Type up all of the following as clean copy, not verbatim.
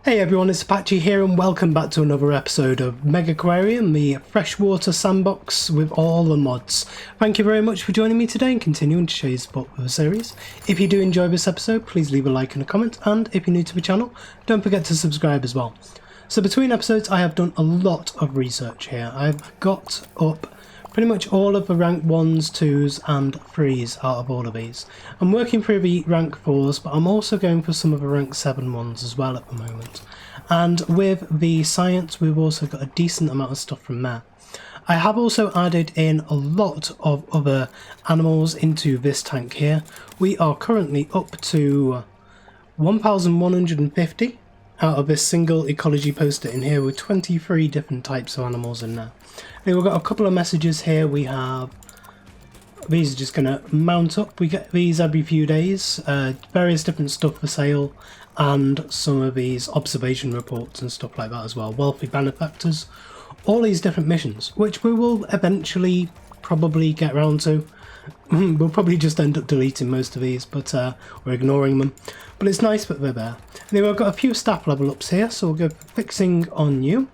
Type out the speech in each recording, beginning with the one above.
Hey everyone, it's Apache here and welcome back to another episode of Megaquarium, the freshwater sandbox with all the mods. Thank you very much for joining me today and continuing to show your support for the series. If you do enjoy this episode, please leave a like and a comment, and if you're new to the channel, don't forget to subscribe as well. So between episodes I have done a lot of research here. I've got up pretty much all of the rank 1s, 2s and 3s out of all of these. I'm working through the rank 4s, but I'm also going for some of the rank 7 ones as well at the moment. And with the science, we've also got a decent amount of stuff from there. I have also added in a lot of other animals into this tank here. We are currently up to 1,150 out of this single ecology poster in here with 23 different types of animals in there. Now we've got a couple of messages here. We have these are just going to mount up. We get these every few days, various different stuff for sale, and some of these observation reports and stuff like that as well. Wealthy benefactors, all these different missions, which we will eventually probably get around to. We'll probably just end up deleting most of these, but we're ignoring them. But it's nice that they're there. Anyway, I've got a few staff level ups here, so we'll go for fixing on you.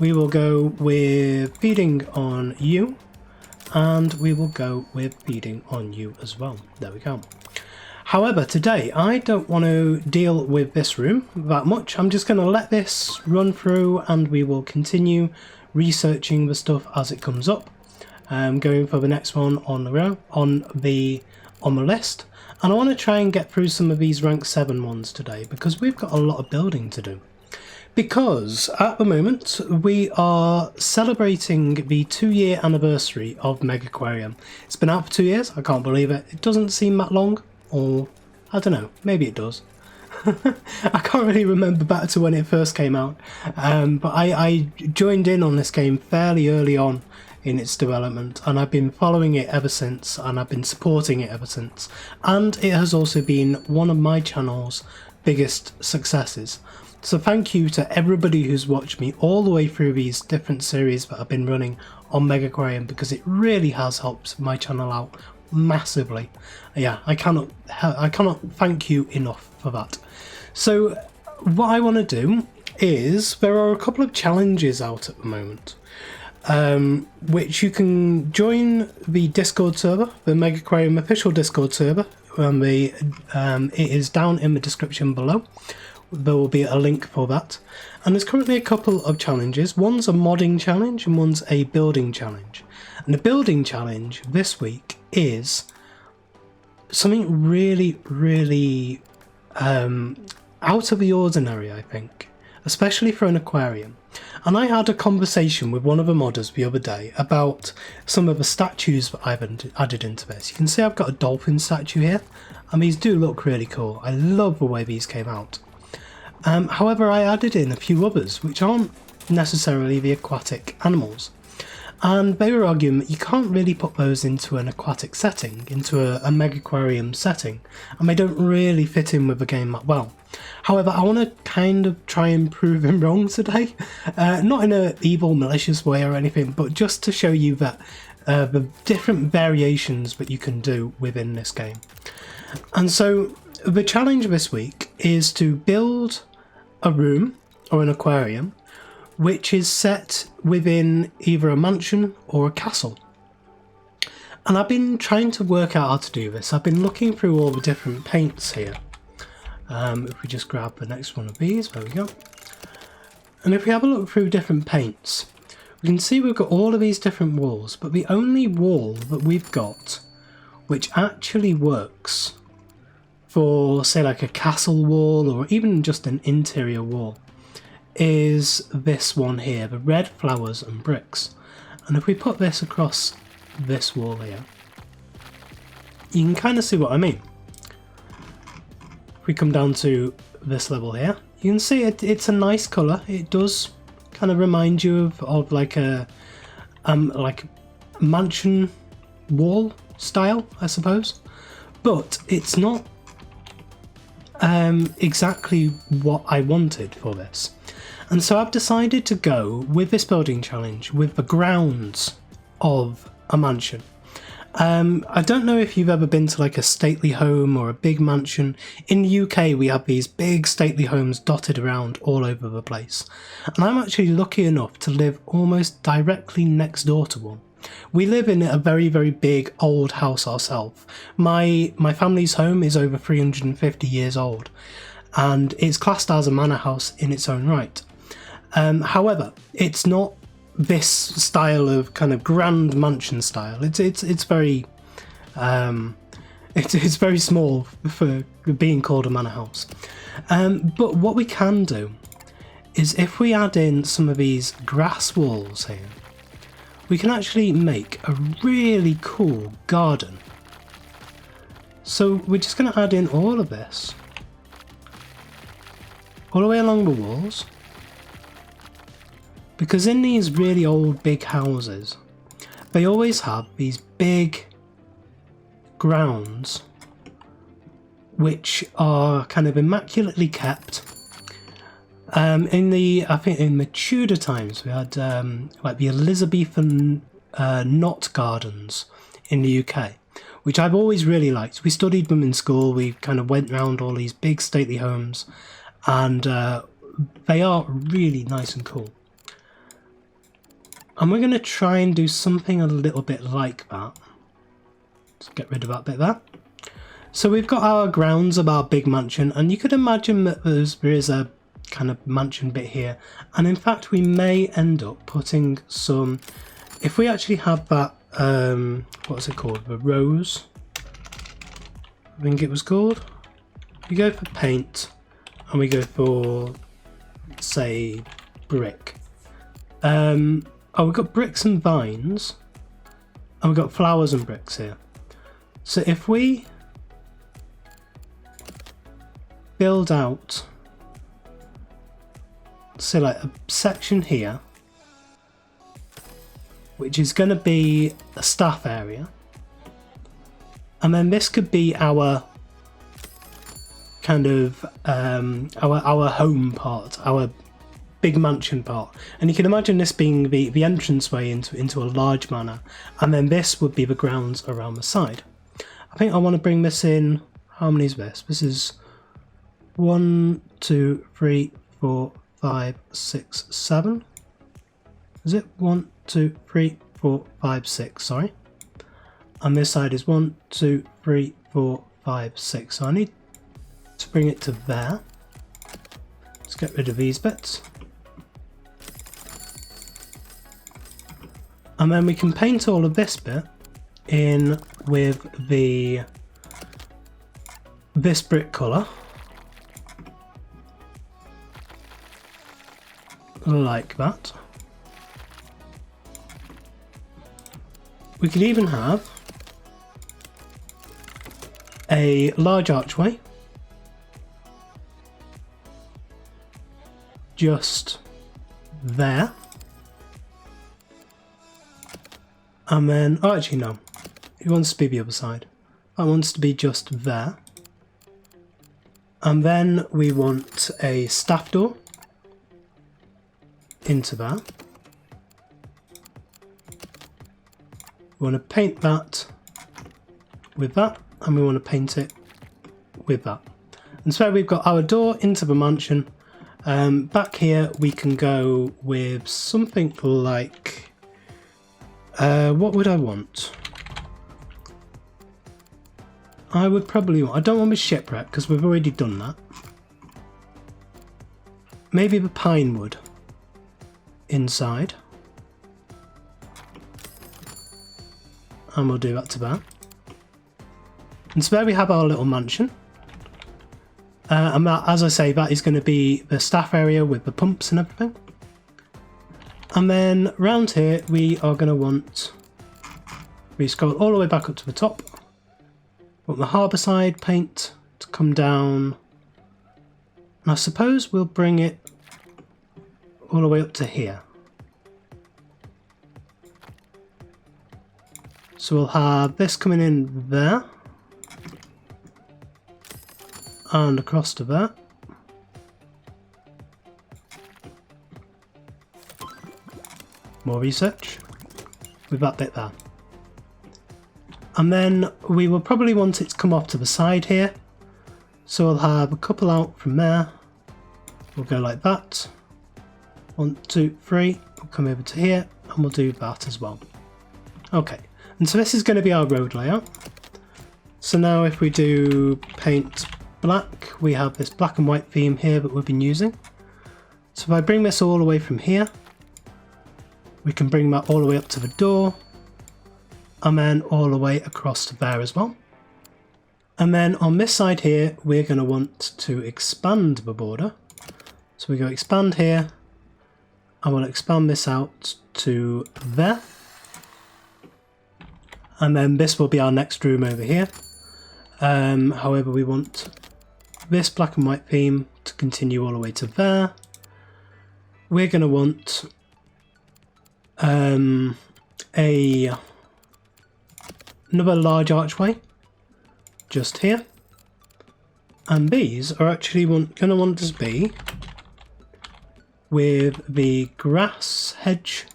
We will go with feeding on you, and we will go with feeding on you as well. There we go. However, today I don't want to deal with this room that much. I'm just going to let this run through and we will continue researching the stuff as it comes up. Going for the next one on the list. And I want to try and get through some of these rank 7 ones today because we've got a lot of building to do. Because at the moment we are celebrating the 2-year anniversary of Megaquarium. It's been out for 2 years, I can't believe it. It doesn't seem that long, or I don't know, maybe it does. I can't really remember back to when it first came out, but I joined in on this game fairly early on in its development, and I've been following it ever since, and I've been supporting it ever since. And it has also been one of my channel's biggest successes. So thank you to everybody who's watched me all the way through these different series that I've been running on Megaquarium, because it really has helped my channel out massively. Yeah, I cannot thank you enough for that. So what I want to do is, there are a couple of challenges out at the moment, which you can join the Discord server, the Megaquarium official Discord server. It is down in the description below. There will be a link for that. And there's currently a couple of challenges. One's a modding challenge and one's a building challenge. And the building challenge this week is something really out of the ordinary, I think, especially for an aquarium. And I had a conversation with one of the modders the other day about some of the statues that I've added into this. You can see I've got a dolphin statue here, and these do look really cool. I love the way these came out. However, I added in a few others which aren't necessarily the aquatic animals, and they were arguing that you can't really put those into an aquatic setting, into a Megaquarium setting, and they don't really fit in with the game that well. However, I want to kind of try and prove him wrong today, not in an evil, malicious way or anything, but just to show you that the different variations that you can do within this game. And so the challenge this week is to build a room or an aquarium which is set within either a mansion or a castle. And I've been trying to work out how to do this. I've been looking through all the different paints here. If we just grab the next one of these, there we go. And if we have a look through different paints, we can see we've got all of these different walls, but the only wall that we've got which actually works for, say, like a castle wall or even just an interior wall is this one here, the red flowers and bricks. And if we put this across this wall here, you can kind of see what I mean. If we come down to this level here, you can see it's a nice colour. It does kind of remind you of like a mansion wall style, I suppose, but it's not exactly what I wanted for this. And so I've decided to go with this building challenge with the grounds of a mansion. I don't know if you've ever been to like a stately home or a big mansion. In the UK, we have these big stately homes dotted around all over the place. And I'm actually lucky enough to live almost directly next door to one. We live in a very, very big old house ourselves. My family's home is over 350 years old, and it's classed as a manor house in its own right. However, it's not this style of kind of grand mansion style. It's very it's very small for being called a manor house. But what we can do is if we add in some of these grass walls here, we can actually make a really cool garden. So we're just going to add in all of this all the way along the walls. Because in these really old big houses, they always have these big grounds which are kind of immaculately kept. I think in the Tudor times we had like the Elizabethan knot gardens in the UK, which I've always really liked. We studied them in school, we kind of went round all these big stately homes, and they are really nice and cool. And we're going to try and do something a little bit like that. Let's get rid of that bit there. So we've got our grounds of our big mansion, and you could imagine that there is a kind of mansion bit here. And in fact, we may end up putting some, if we actually have that, what's it called? The rose, I think it was called. We go for paint, and we go for, say, brick. Oh, we've got bricks and vines, and we've got flowers and bricks here. So if we build out, say like a section here, which is going to be a staff area, and then this could be our kind of our home part, our big mansion part, and you can imagine this being the entranceway into a large manor, and then this would be the grounds around the side. I think I want to bring this in. How many is this? This is 1, 2, 3, 4, 5, 6, 7. Is it 1, 2, 3, 4, 5, 6? Sorry. And this side is 1, 2, 3, 4, 5, 6. So I need to bring it to there. Let's get rid of these bits. And then we can paint all of this bit in with this brick colour, like that. We could even have a large archway just there. And then, oh actually no, it wants to be the other side. That wants to be just there. And then we want a staff door into there. We want to paint that with that, and we want to paint it with that. And so we've got our door into the mansion. Back here we can go with something like, what would I want? I would probably want, I don't want the shipwreck because we've already done that. Maybe the pine wood inside. And we'll do that to that. And so there we have our little mansion. And that, as I say, that is going to be the staff area with the pumps and everything. And then round here we are going to want, we scroll all the way back up to the top. Want the harbour side paint to come down. And I suppose we'll bring it all the way up to here. So we'll have this coming in there. And across to there. More research with that bit there. And then we will probably want it to come off to the side here. So we'll have a couple out from there. We'll go like that. 1, 2, 3. We'll come over to here and we'll do that as well. Okay, and so this is going to be our road layout. So now if we do paint black, we have this black and white theme here that we've been using. So if I bring this all the way from here, we can bring that all the way up to the door, and then all the way across to there as well. And then on this side here, we're going to want to expand the border. So we go expand here, and we'll expand this out to there. And then this will be our next room over here. However, we want this black and white theme to continue all the way to there. We're going to want another large archway just here, and these are actually going to want to be with the grass hedge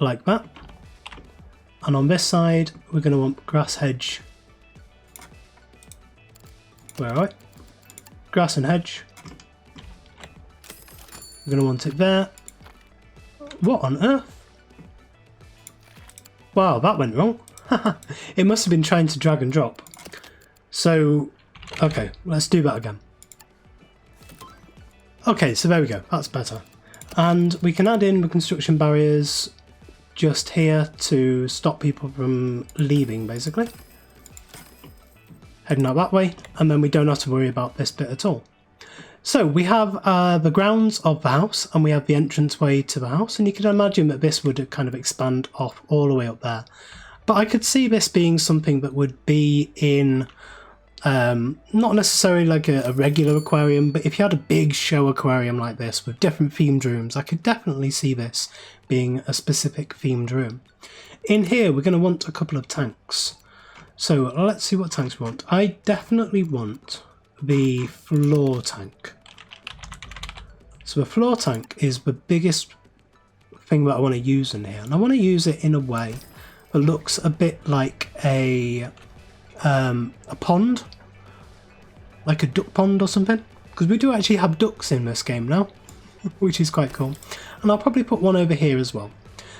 like that, and on this side we're going to want grass hedge, where are we? Grass and hedge, we're going to want it there. What on earth? Wow, that went wrong. It must have been trying to drag and drop. So, okay, let's do that again. Okay, so there we go, that's better. And we can add in the construction barriers just here to stop people from leaving, basically. Heading out that way, and then we don't have to worry about this bit at all. So we have the grounds of the house, and we have the entranceway to the house, and you can imagine that this would kind of expand off all the way up there. But I could see this being something that would be in, not necessarily like a regular aquarium, but if you had a big show aquarium like this with different themed rooms, I could definitely see this being a specific themed room. In here, we're going to want a couple of tanks. So let's see what tanks we want. I definitely want the floor tank. So the floor tank is the biggest thing that I want to use in here, and I want to use it in a way that looks a bit like a pond, like a duck pond or something, because we do actually have ducks in this game now, which is quite cool. And I'll probably put one over here as well.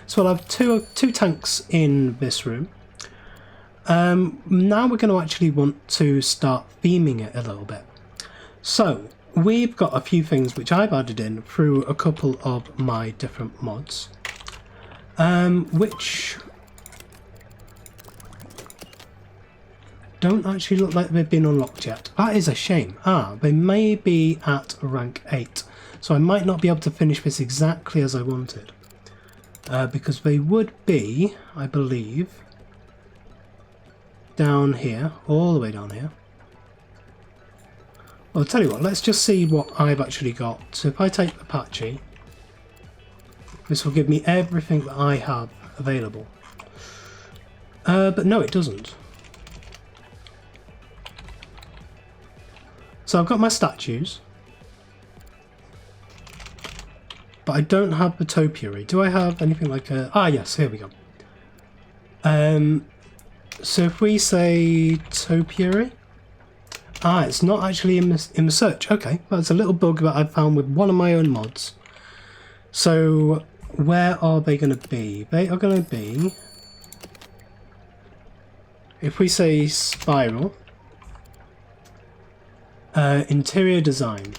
So I'll have two tanks in this room. Now we're going to actually want to start theming it a little bit. So we've got a few things which I've added in through a couple of my different mods, which don't actually look like they've been unlocked yet. That is a shame. They may be at rank 8, so I might not be able to finish this exactly as I wanted, because they would be, I believe, down here, all the way down here. Well, I'll tell you what, let's just see what I've actually got. So if I take Apache, this will give me everything that I have available. But no, it doesn't. So I've got my statues, but I don't have the topiary. Do I have anything like a... yes, here we go. So if we say topiary, it's not actually in the search. Okay, that's a little bug that I found with one of my own mods. So where are they going to be? They are going to be, if we say spiral, interior design.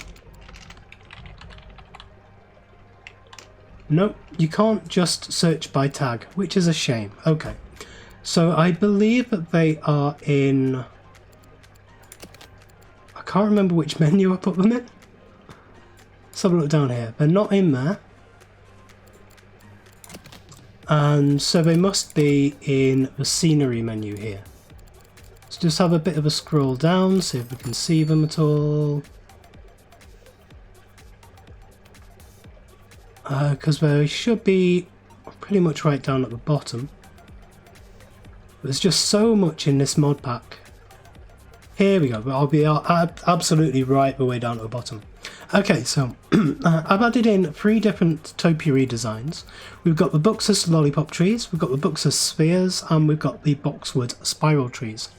Nope, you can't just search by tag, which is a shame. Okay. So I believe that they are in... I can't remember which menu I put them in. Let's have a look down here. They're not in there. And so they must be in the scenery menu here. Let's just have a bit of a scroll down, see if we can see them at all. Because they should be pretty much right down at the bottom. There's just so much in this mod pack. Here we go, but I'll be absolutely right the way down at the bottom. Okay, so I've added in 3 different topiary designs. We've got the Buxus lollipop trees, we've got the Buxus spheres, and we've got the boxwood spiral trees.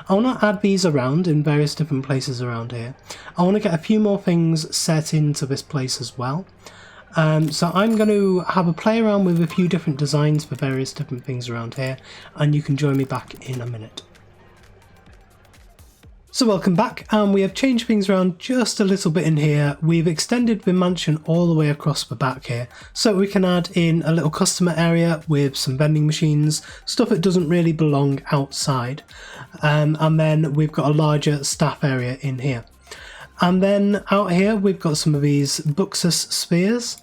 I want to add these around in various different places around here. I want to get a few more things set into this place as well. So I'm going to have a play around with a few different designs for various different things around here, and you can join me back in a minute. So welcome back, and we have changed things around just a little bit in here. We've extended the mansion all the way across the back here, so we can add in a little customer area with some vending machines, stuff that doesn't really belong outside. And then we've got a larger staff area in here. And then out here we've got some of these Buxus spheres,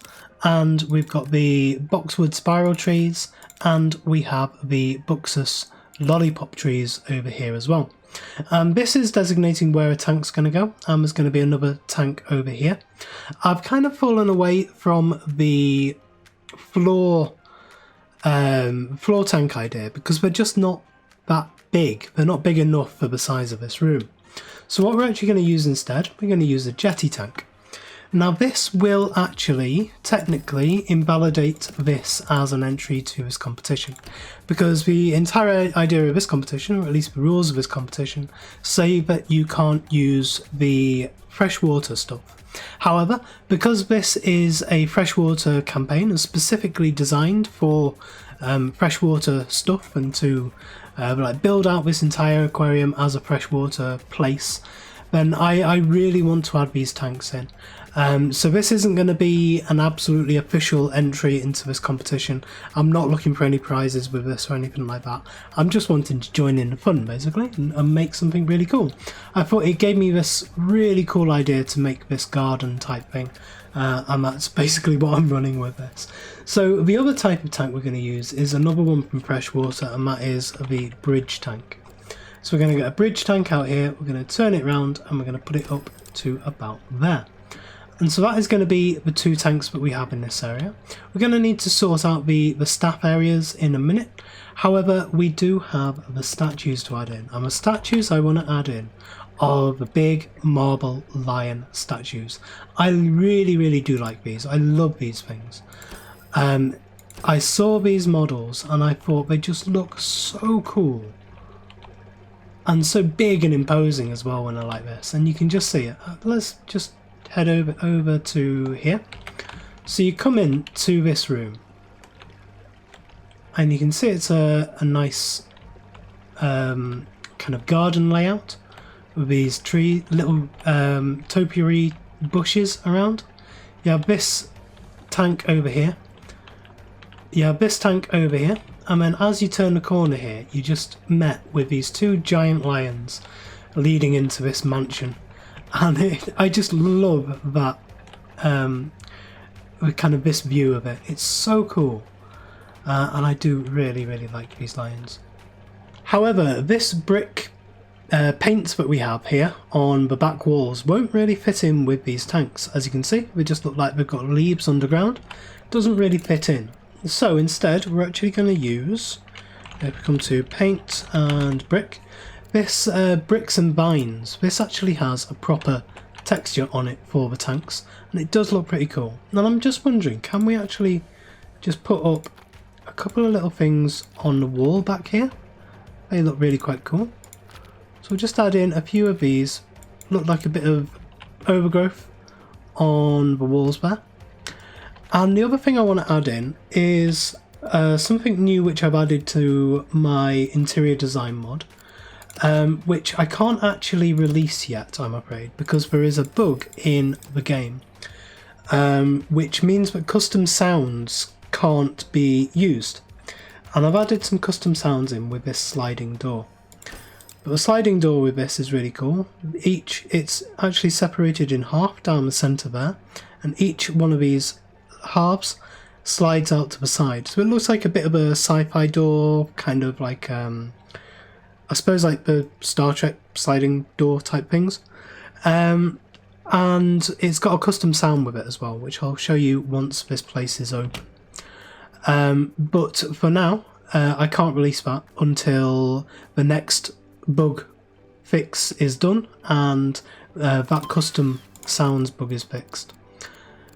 and we've got the boxwood spiral trees, and we have the Buxus lollipop trees over here as well. This is designating where a tank's going to go, and there's going to be another tank over here. I've kind of fallen away from the floor tank idea because they're just not that big. They're not big enough for the size of this room. So what we're actually going to use instead, we're going to use a jetty tank. Now this will actually technically invalidate this as an entry to this competition, because the entire idea of this competition, or at least the rules of this competition, say that you can't use the freshwater stuff. However, because this is a freshwater campaign and specifically designed for freshwater stuff and to like build out this entire aquarium as a freshwater place, then I really want to add these tanks in. So this isn't going to be an absolutely official entry into this competition. I'm not looking for any prizes with this or anything like that. I'm just wanting to join in the fun basically and make something really cool. I thought it gave me this really cool idea to make this garden type thing, and that's basically what I'm running with this. So the other type of tank we're going to use is another one from Freshwater, and that is the bridge tank. So we're going to get a bridge tank out here, we're going to turn it around, and we're going to put it up to about there. And so that is going to be the 2 tanks that we have in this area. We're going to need to sort out the staff areas in a minute. However, we do have the statues to add in. And the statues I want to add in are the big marble lion statues. I really do like these. I love these things. I saw these models and I thought they just look so cool. And so big and imposing as well when I like this. And you can just see it. Let's just head over to here. So you come in to this room and you can see it's a nice kind of garden layout with these little topiary bushes around. You have this tank over here. You have this tank over here, and then as you turn the corner here you just met with these 2 giant lions leading into this mansion. And I just love that, kind of this view of it. It's so cool, and I do really like these lions. However, this brick paint that we have here on the back walls won't really fit in with these tanks. As you can see, they just look like they've got leaves underground. Doesn't really fit in. So instead, we're actually going to use, if we come to paint and brick, this bricks and vines. This actually has a proper texture on it for the tanks, and it does look pretty cool. And I'm just wondering, can we actually just put up a couple of little things on the wall back here? They look really quite cool. So we'll just add in a few of these. Look like a bit of overgrowth on the walls there. And the other thing I want to add in is something new which I've added to my interior design mod. Which I can't actually release yet, I'm afraid, because there is a bug in the game, which means that custom sounds can't be used. And I've added some custom sounds in with this sliding door. But the sliding door with this is really cool. It's actually separated in half down the centre there, and each one of these halves slides out to the side. So it looks like a bit of a sci-fi door, kind of like I suppose like the Star Trek sliding door type things. And it's got a custom sound with it as well, which I'll show you once this place is open. But for now, I can't release that until the next bug fix is done, and that custom sounds bug is fixed.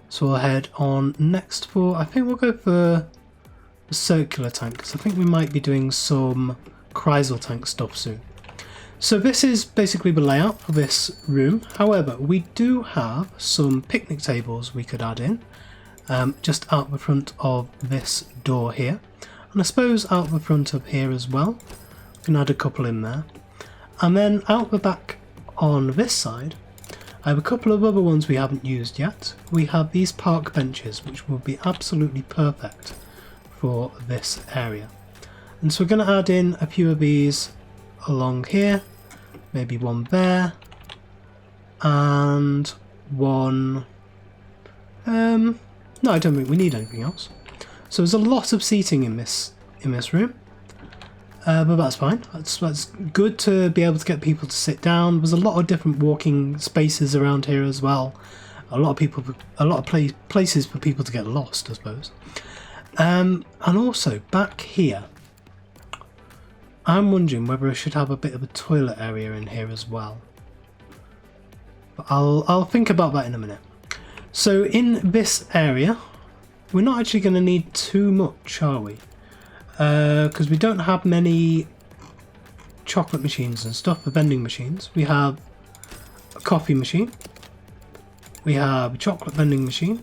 So we'll head on next for, I think we'll go for the circular tank, because I think we might be doing some chrysal tank stuff soon. So this is basically the layout for this room. However, we do have some picnic tables we could add in, just out the front of this door here. And I suppose out the front of here as well. We can add a couple in there. And then out the back on this side, I have a couple of other ones we haven't used yet. We have these park benches, which will be absolutely perfect for this area. And so we're going to add in a few of these along here, maybe one there, and one, no, I don't think we need anything else. So there's a lot of seating in this room, but that's fine. That's good to be able to get people to sit down. There's a lot of different walking spaces around here as well. A lot of places for people to get lost, I suppose. And also back here, I'm wondering whether I should have a bit of a toilet area in here as well. But I'll think about that in a minute. So in this area, we're not actually going to need too much, are we? Because we don't have many chocolate machines and stuff, the vending machines. We have a coffee machine, we have a chocolate vending machine,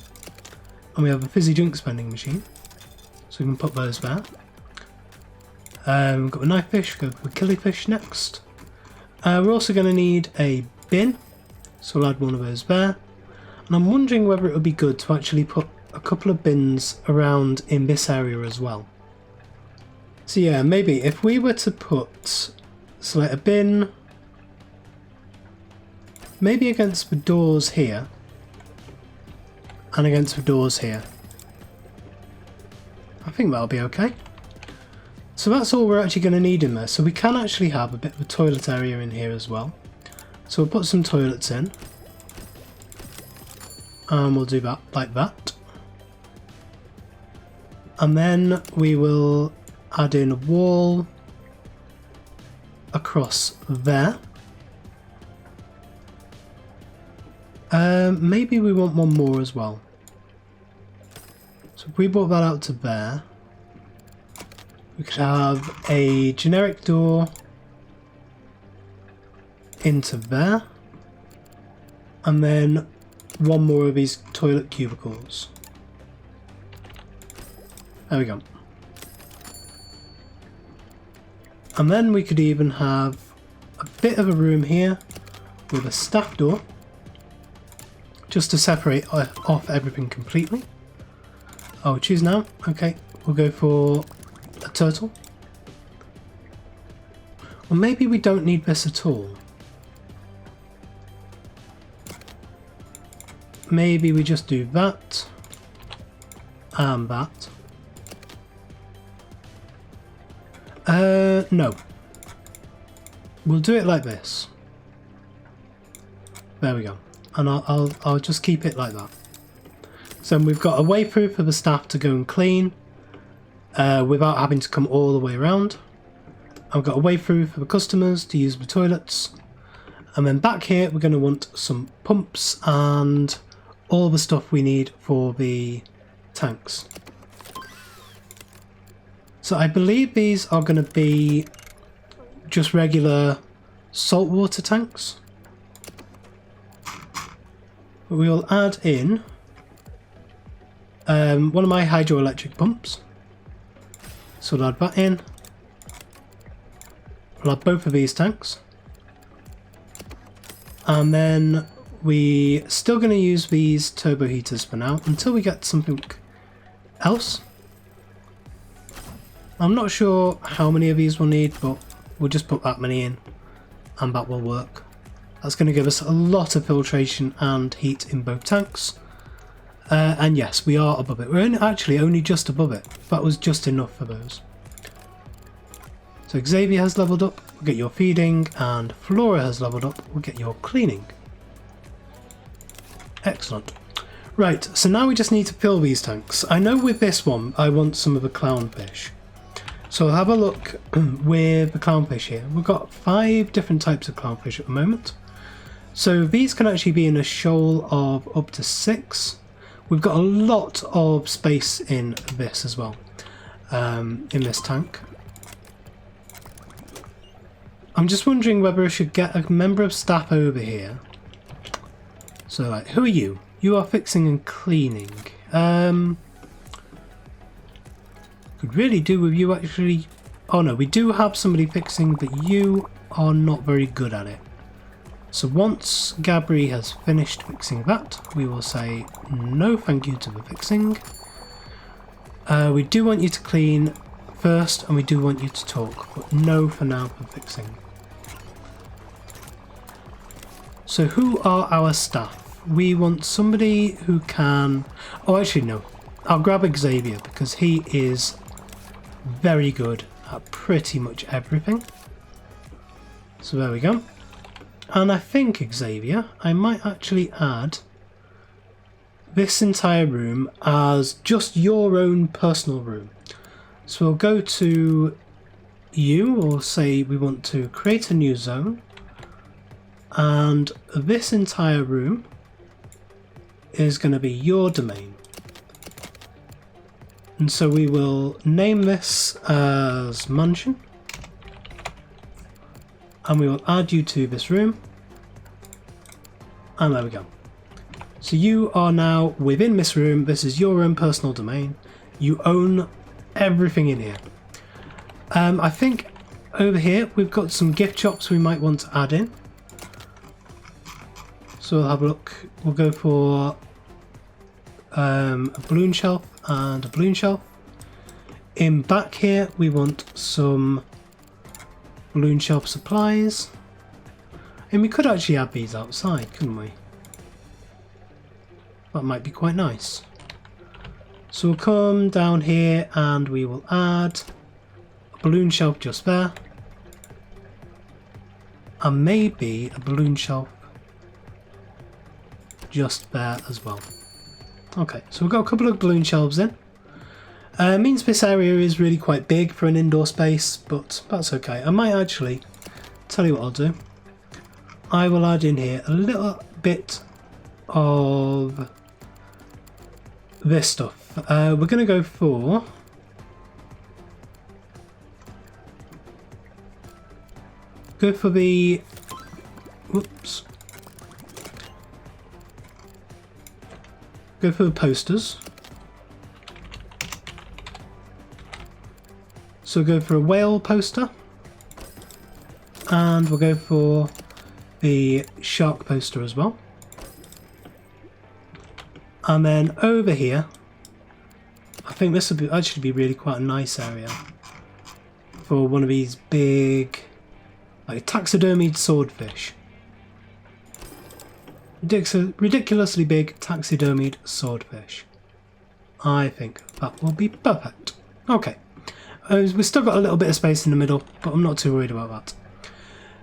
and we have a fizzy drinks vending machine. So we can put those there. We've got a knife fish, go for a killifish next. We're also going to need a bin, so we'll add one of those there. And I'm wondering whether it would be good to actually put a couple of bins around in this area as well. So yeah, maybe if we were to put, select a bin, maybe against the doors here, and against the doors here. I think that'll be okay. So that's all we're actually going to need in there. So we can actually have a bit of a toilet area in here as well. So we'll put some toilets in. And we'll do that like that. And then we will add in a wall across there. Maybe we want one more as well. So if we brought that out to there, we could have a generic door into there, and then one more of these toilet cubicles. There we go. And then we could even have a bit of a room here with a staff door, just to separate off everything completely. Oh, choose now. Okay, we'll go for a turtle. Or maybe we don't need this at all. Maybe we just do that and that. No. We'll do it like this. There we go. And I'll just keep it like that. So we've got a way through for the staff to go and clean without having to come all the way around. I've got a way through for the customers to use the toilets. And then back here we're going to want some pumps and all the stuff we need for the tanks. So I believe these are going to be just regular saltwater tanks. But we will add in one of my hydroelectric pumps. So we'll add that in. We'll add both of these tanks. And then we're still going to use these turbo heaters for now until we get something else. I'm not sure how many of these we'll need, but we'll just put that many in and that will work. That's going to give us a lot of filtration and heat in both tanks. And yes, we are above it. We're actually only just above it. That was just enough for those. So Xavier has leveled up, we'll get your feeding, and Flora has leveled up, we'll get your cleaning. Excellent. Right, so now we just need to fill these tanks. I know with this one I want some of the clownfish. So I'll have a look with the clownfish here. We've got 5 different types of clownfish at the moment. So these can actually be in a shoal of up to 6. We've got a lot of space in this as well, in this tank. I'm just wondering whether I should get a member of staff over here. So, like, who are you? You are fixing and cleaning. Could really do with you actually. Oh no, we do have somebody fixing, but you are not very good at it. So once Gabri has finished fixing that, we will say no thank you to the fixing. We do want you to clean first, and we do want you to talk, but no for now for fixing. So who are our staff? We want somebody who can... Oh, actually no. I'll grab Xavier because he is very good at pretty much everything. So there we go. And I think, Xavier, I might actually add this entire room as just your own personal room. So we'll go to you, we'll say we want to create a new zone. And this entire room is going to be your domain. And so we will name this as Mansion. And we will add you to this room. And there we go. So you are now within this room. This is your own personal domain. You own everything in here. I think over here we've got some gift shops we might want to add in. So we'll have a look. We'll go for a balloon shelf and a balloon shelf. In back here we want some balloon shelf supplies. And we could actually add these outside, couldn't we? That might be quite nice. So we'll come down here and we will add a balloon shelf just there. And maybe a balloon shelf just there as well. Okay, so we've got a couple of balloon shelves in. Means this area is really quite big for an indoor space, but that's okay. I might actually tell you what I'll do. I will add in here a little bit of this stuff. We're going to go for the whoops. Go for the posters. So we'll go for a whale poster. And we'll go for the shark poster as well. And then over here, I think this would actually be really quite a nice area for one of these big, like taxidermied swordfish. Ridiculously big taxidermied swordfish. I think that will be perfect. Okay, we've still got a little bit of space in the middle, but I'm not too worried about that.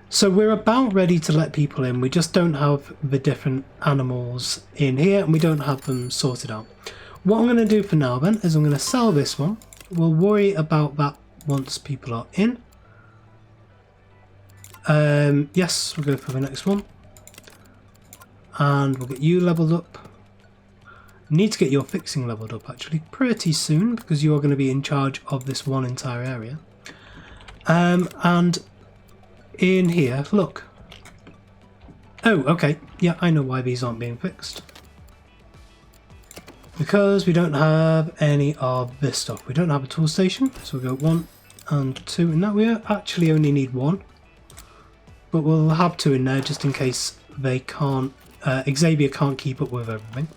So we're about ready to let people in. We just don't have the different animals in here and we don't have them sorted out. What I'm going to do for now then is I'm going to sell this one. We'll worry about that once people are in. Yes, we'll go for the next one. And we'll get you leveled up. Need to get your fixing leveled up actually pretty soon because you are going to be in charge of this one entire area. And in here, look. Oh, okay. Yeah, I know why these aren't being fixed. Because we don't have any of this stuff. We don't have a tool station, so we'll go 1 and 2. And that we actually only need 1. But we'll have 2 in there just in case they can't, Xavier can't keep up with everything.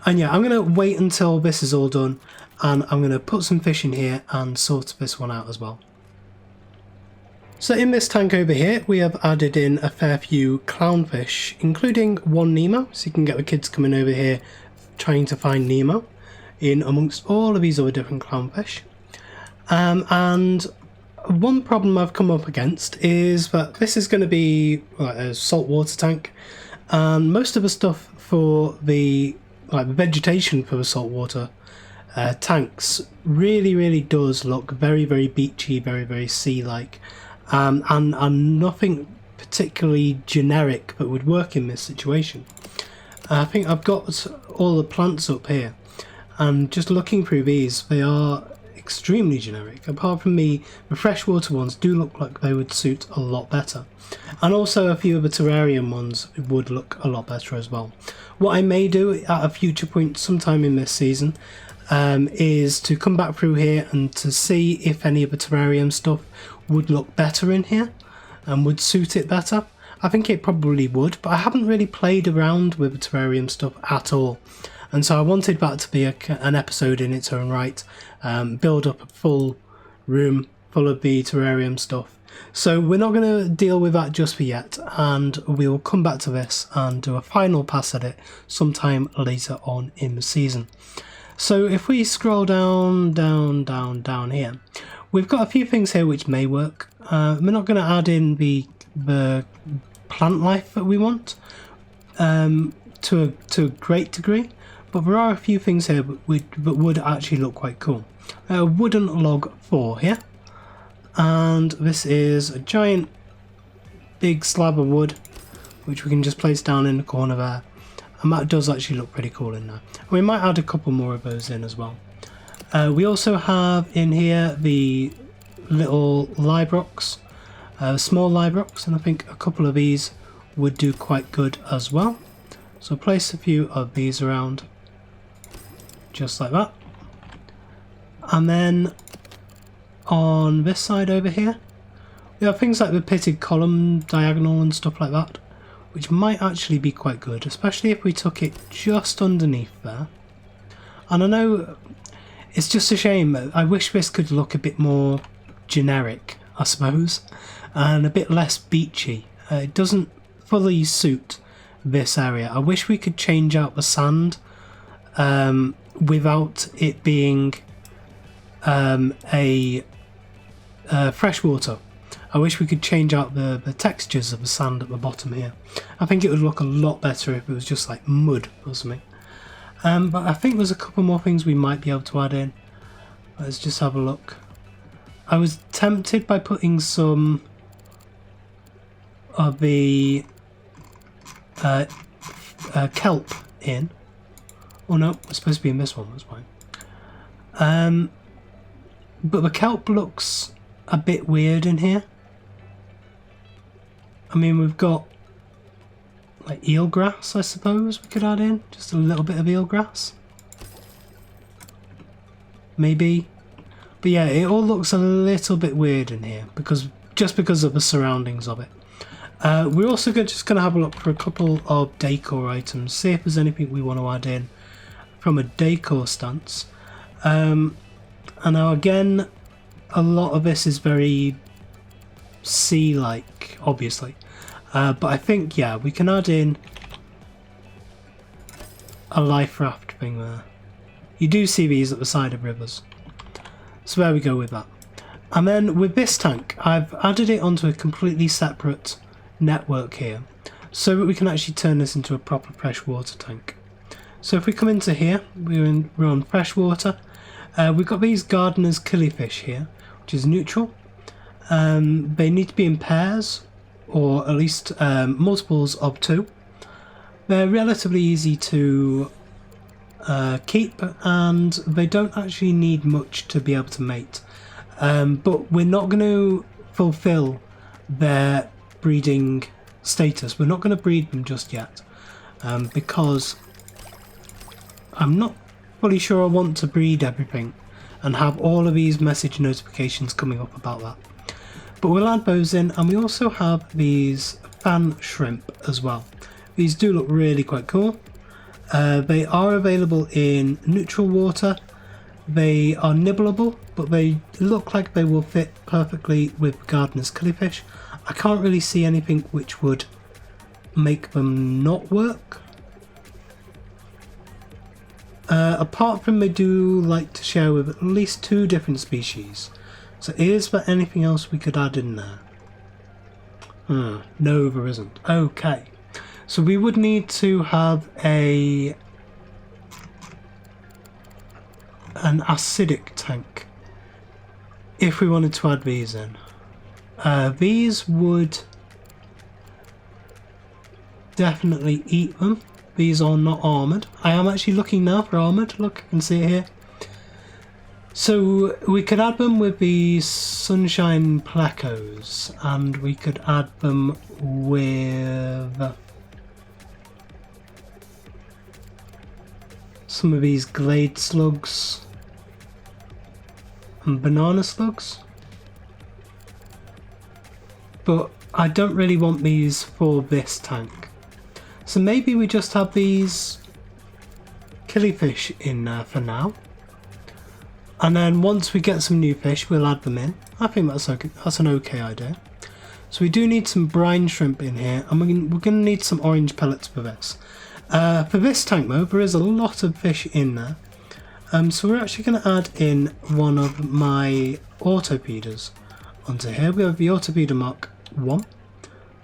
And yeah, I'm going to wait until this is all done. And I'm going to put some fish in here and sort this one out as well. So in this tank over here, we have added in a fair few clownfish, including one Nemo, so you can get the kids coming over here trying to find Nemo in amongst all of these other different clownfish. And one problem I've come up against is that this is going to be like a saltwater tank, and most of the stuff for the vegetation for the saltwater tanks really does look very beachy, very sea-like. And nothing particularly generic but would work in this situation. I think I've got all the plants up here, and just looking through these, they are extremely generic. Apart from the freshwater ones do look like they would suit a lot better, and also a few of the terrarium ones would look a lot better as well. What I may do at a future point sometime in this season is to come back through here and to see if any of the terrarium stuff would look better in here and would suit it better. I think it probably would, but I haven't really played around with the terrarium stuff at all, and so I wanted that to be an episode in its own right. Build up a full room full of the terrarium stuff. So we're not going to deal with that just for yet, and we will come back to this and do a final pass at it sometime later on in the season. So if we scroll down here, we've got a few things here which may work. We're not going to add in the plant life that we want to a great degree, but there are a few things here that would actually look quite cool. A wooden log 4 here, and this is a giant big slab of wood which we can just place down in the corner there, and that does actually look pretty cool in there. We might add a couple more of those in as well. We also have in here the little live rocks, small live rocks, and I think a couple of these would do quite good as well. So place a few of these around just like that. And then on this side over here, we have things like the pitted column diagonal and stuff like that, which might actually be quite good, especially if we took it just underneath there. And I know it's just a shame, I wish this could look a bit more generic, I suppose, and a bit less beachy. It doesn't fully suit this area. I wish we could change out the sand without it being freshwater. I wish we could change out the textures of the sand at the bottom here. I think it would look a lot better if it was just like mud or something. But I think there's a couple more things we might be able to add in. Let's just have a look. I was tempted by putting some of the kelp in. Oh no, it's supposed to be in this one, that's fine. But the kelp looks a bit weird in here. I mean, we've got like eelgrass, I suppose we could add in. Just a little bit of eelgrass. Maybe. But yeah, it all looks a little bit weird in here just because of the surroundings of it. We're also just going to have a look for a couple of decor items, see if there's anything we want to add in from a decor stance. And now again, a lot of this is very sea-like, obviously. But I think, yeah, we can add in a life raft thing there. You do see these at the side of rivers. So there we go with that. And then with this tank, I've added it onto a completely separate network here, so that we can actually turn this into a proper freshwater tank. So if we come into here, we're on freshwater. We've got these gardener's killifish here, which is neutral. They need to be in pairs, or at least multiples of 2. They're relatively easy to keep, and they don't actually need much to be able to mate. But we're not going to fulfill their breeding status. We're not going to breed them just yet, because I'm not fully sure I want to breed everything and have all of these message notifications coming up about that. But we'll add those in, and we also have these fan shrimp as well. These do look really quite cool. They are available in neutral water. They are nibbleable, but they look like they will fit perfectly with gardener's killifish. I can't really see anything which would make them not work. Apart from they do like to share with at least 2 different species. So is there anything else we could add in there? No, there isn't. Okay. So we would need to have an acidic tank if we wanted to add these in. These would definitely eat them. These are not armoured. I am actually looking now for armoured. Look, I can see it here. So we could add them with the sunshine plecos, and we could add them with some of these glade slugs and banana slugs. But I don't really want these for this tank. So maybe we just have these killifish in there for now. And then once we get some new fish, we'll add them in. I think that's okay. That's an okay idea. So we do need some brine shrimp in here, and we're going to need some orange pellets for this. For this tank mode, there is a lot of fish in there. So we're actually going to add in one of my autopeders onto here. We have the autopeder Mark 1.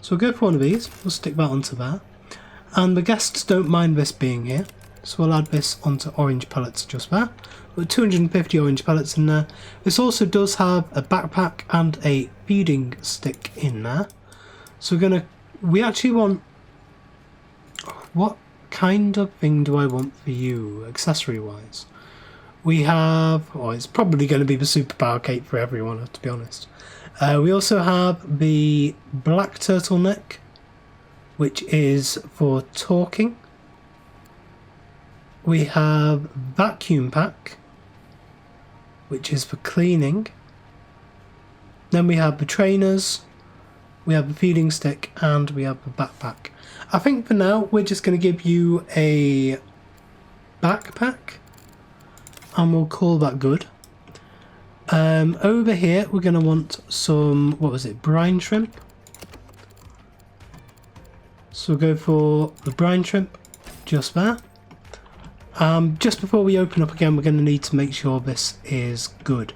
So we'll go for one of these. We'll stick that onto there. And the guests don't mind this being here. So we'll add this onto orange pellets just there. We've got 250 orange pellets in there. This also does have a backpack and a feeding stick in there. So we actually want, what kind of thing do I want for you, accessory wise? We have, it's probably going to be the superpower cape for everyone, to be honest. We also have the black turtleneck, which is for talking. We have vacuum pack, which is for cleaning. Then we have the trainers, we have the feeding stick, and we have the backpack. I think for now we're just going to give you a backpack, and we'll call that good. Over here we're going to want some, brine shrimp. So we'll go for the brine shrimp just there. Just before we open up again, we're going to need to make sure this is good.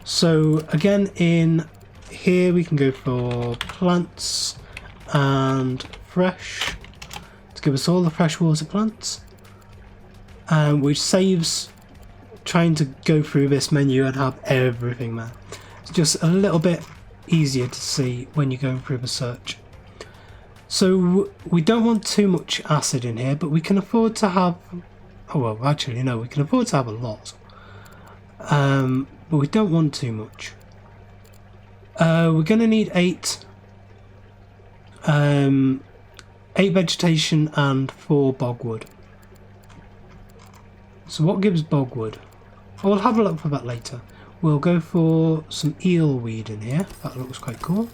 So again, in here we can go for plants and fresh to give us all the freshwater plants, which saves trying to go through this menu and have everything there. It's just a little bit easier to see when you're going through the search. So we don't want too much acid in here, but we can afford to have, actually no, we can afford to have a lot, but we don't want too much. We're going to need 8 vegetation and 4 bogwood. So what gives bogwood? We'll have a look for that later. We'll go for some eel weed in here. That looks quite cool.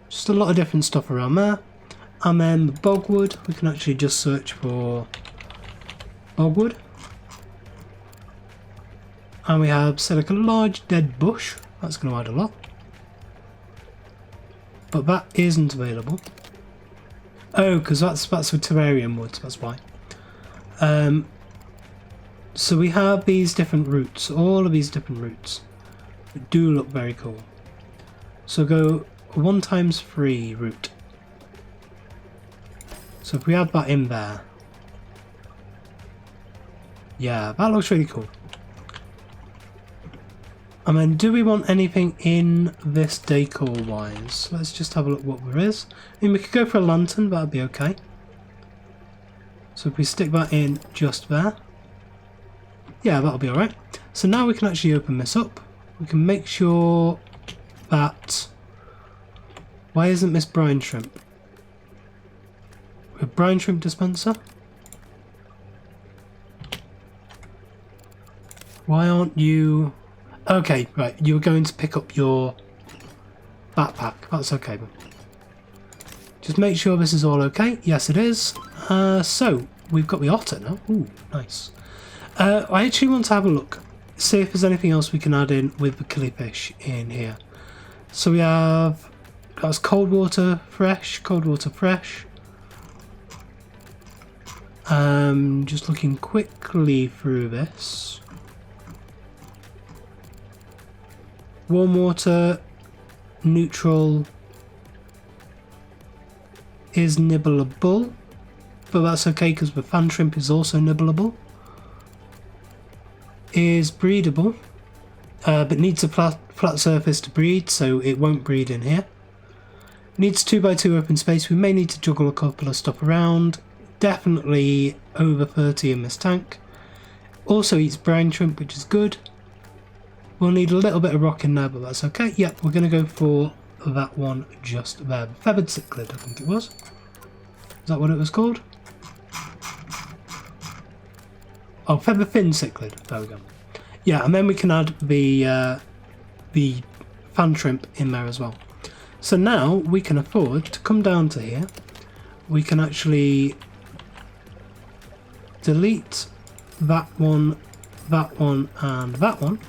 Just a lot of different stuff around there. And then the bogwood, we can actually just search for bogwood. And we have select a large dead bush. That's going to add a lot. But that isn't available. Oh, because that's for terrarium woods, that's why. So we have these different routes, all of these different routes. They do look very cool. So go 1 times 3 route. So if we add that in there, yeah, that looks really cool. And then do we want anything in this decor wise? Let's just have a look what there is. I mean, we could go for a lantern, that'd be okay. So if we stick that in just there, yeah, that'll be alright. So now we can actually open this up. We can make sure that, why isn't this brine shrimp? A brine shrimp dispenser? Why aren't you... Okay, right, you were going to pick up your backpack. That's okay. Just make sure this is all okay. Yes, it is. So, we've got the otter now. Ooh, nice. I actually want to have a look. See if there's anything else we can add in with the killifish in here. So we have... That's cold water fresh. Just looking quickly through this. Warm water, neutral is nibbleable, but that's okay because the fan shrimp is also nibbleable. Is breedable, but needs a flat surface to breed, so it won't breed in here. Needs 2x2 open space. We may need to juggle a couple of stuff around. Definitely over 30 in this tank. Also eats brine shrimp, which is good. We'll need a little bit of rock in there, but that's okay. Yep, we're going to go for that one just there. Feathered cichlid, I think it was. Is that what it was called? Oh, feather fin cichlid. There we go. Yeah, and then we can add the fan shrimp in there as well. So now we can afford to come down to here. We can actually delete that one, and that one.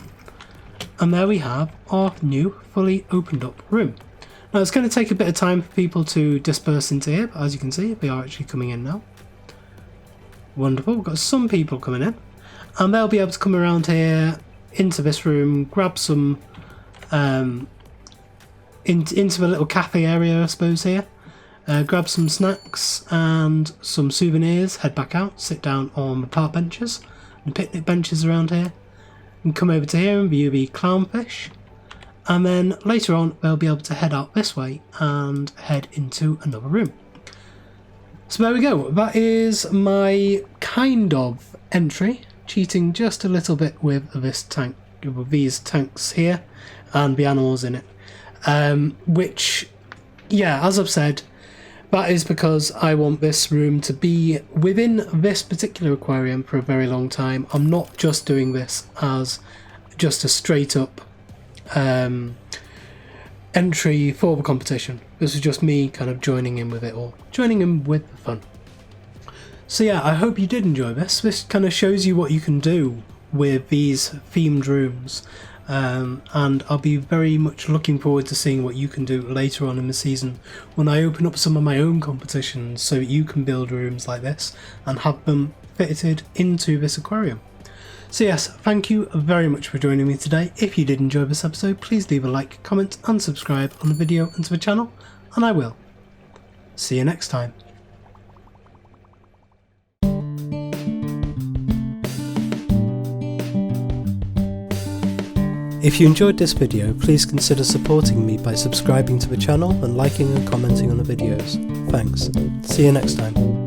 And there we have our new fully opened up room. Now it's going to take a bit of time for people to disperse into here, but as you can see, they are actually coming in now. Wonderful, we've got some people coming in. And they'll be able to come around here, into this room, grab some, into the little cafe area I suppose here. Grab some snacks and some souvenirs, head back out, sit down on the park benches and picnic benches around here. And come over to here and view the clownfish. And then later on they'll be able to head out this way and head into another room. So there we go, that is my kind of entry, cheating just a little bit with this tank, with these tanks here and the animals in it. Which, yeah, as I've said, that is because I want this room to be within this particular aquarium for a very long time. I'm not just doing this as just a straight up entry for the competition. This is just me kind of joining in with it all, joining in with the fun. So yeah, I hope you did enjoy this. This kind of shows you what you can do with these themed rooms. And I'll be very much looking forward to seeing what you can do later on in the season when I open up some of my own competitions so you can build rooms like this and have them fitted into this aquarium. So yes, thank you very much for joining me today. If you did enjoy this episode, please leave a like, comment and subscribe on the video and to the channel, and I will see you next time. If you enjoyed this video, please consider supporting me by subscribing to the channel and liking and commenting on the videos. Thanks. See you next time.